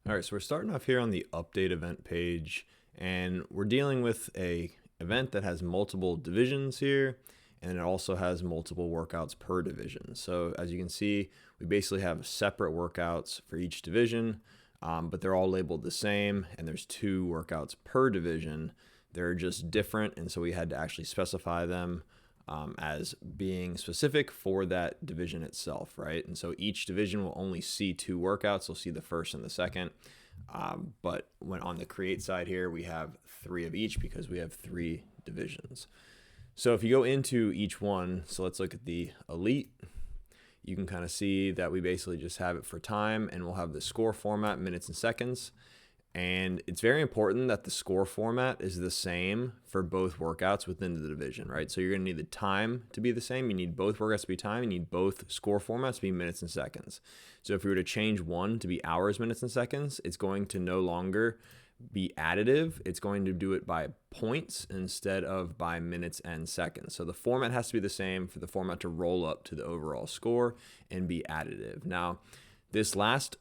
All right, so we're starting off here on the update event page, and we're dealing with a event that has multiple divisions here, and it also has multiple workouts per division. So as you can see, we basically have separate workouts for each division, but they're all labeled the same, and there's 2 workouts per division. They're just different, and so we had to actually specify them as being specific for that division itself, right? And so each division will only see 2 workouts. They'll see the first and the second. But when on the create side here, we have 3 of each because we have 3 divisions. So if you go into each one, so let's look at the elite. You can kind of see that we basically just have it for time, and we'll have the score format, minutes and seconds. And it's very important that the score format is the same for both workouts within the division, right? So you're going to need the time to be the same. You need both workouts to be time. You need both score formats to be minutes and seconds. So if we were to change one to be hours, minutes, and seconds, it's going to no longer be additive. It's going to do it by points instead of by minutes and seconds. So the format has to be the same for the format to roll up to the overall score and be additive. Now, this last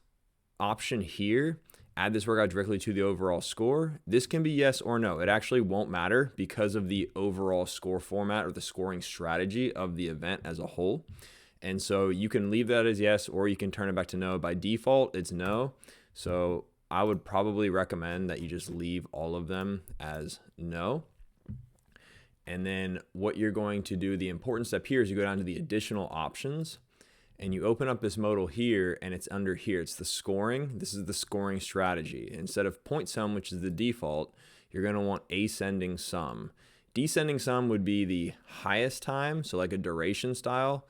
option here, add this workout directly to the overall score. This can be yes or no. It actually won't matter because of the overall score format or the scoring strategy of the event as a whole. And so you can leave that as yes, or you can turn it back to no. By default, it's no. So I would probably recommend that you just leave all of them as no. And then what you're going to do, the important step here is you go down to the additional options, and you open up this modal here, and it's under here. It's the scoring. This is the scoring strategy. Instead of point sum, which is the default, you're going to want ascending sum. Descending sum would be the highest time, so like a duration style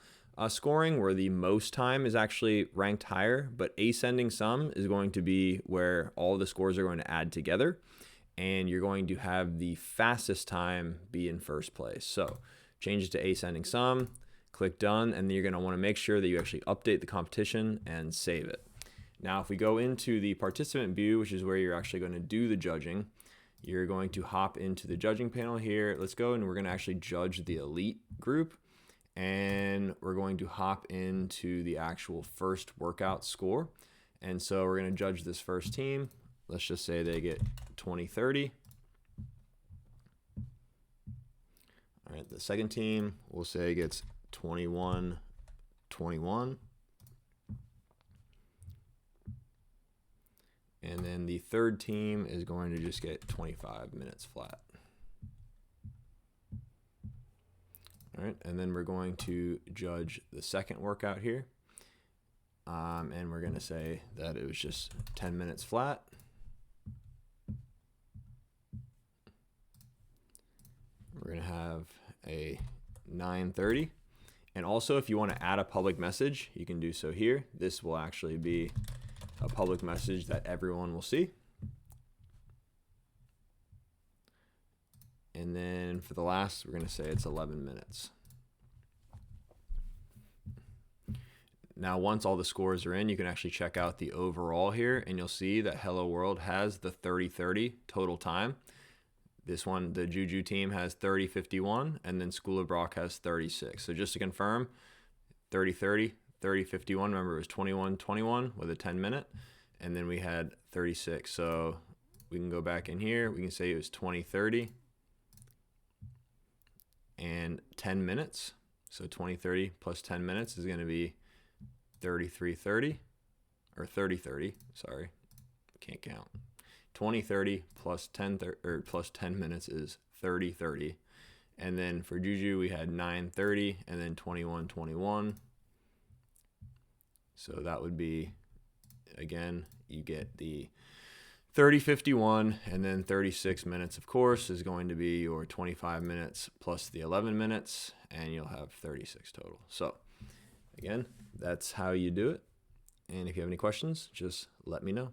scoring, where the most time is actually ranked higher. But ascending sum is going to be where all the scores are going to add together, and you're going to have the fastest time be in first place. So change it to ascending sum. Click done, and then you're going to want to make sure that you actually update the competition and save it. Now, if we go into the participant view, which is where you're actually going to do the judging, you're going to hop into the judging panel here. Let's go, and we're going to actually judge the elite group, and we're going to hop into the actual first workout score. And so we're going to judge this first team. Let's just say they get 20-30. All right, the second team, we'll say gets 21-21. And then the third team is going to just get 25 minutes flat. All right, and then we're going to judge the second workout here. And we're going to say that it was just 10 minutes flat. We're going to have a 9:30. And also, if you want to add a public message, you can do so here. This will actually be a public message that everyone will see. And then for the last, we're going to say it's 11 minutes. Now, once all the scores are in, you can actually check out the overall here, and you'll see that Hello World has the 30-30 total time. This one, the Juju team, has 30-51, and then School of Brock has 36. So just to confirm, 30-30, 30-51. Remember, it was 21-21 with a 10-minute, and then we had 36. So we can go back in here. We can say it was 20-30 and 10 minutes. So 20-30 plus 10 minutes is going to be 33-30, or 30-30. Sorry, can't count. 20-30 plus 10 minutes is 30-30. And then for Juju, we had 9:30 and then 21-21. So that would be, again, you get the 30-51, and then 36 minutes, of course, is going to be your 25 minutes plus the 11 minutes, and you'll have 36 total. So again, that's how you do it. And if you have any questions, just let me know.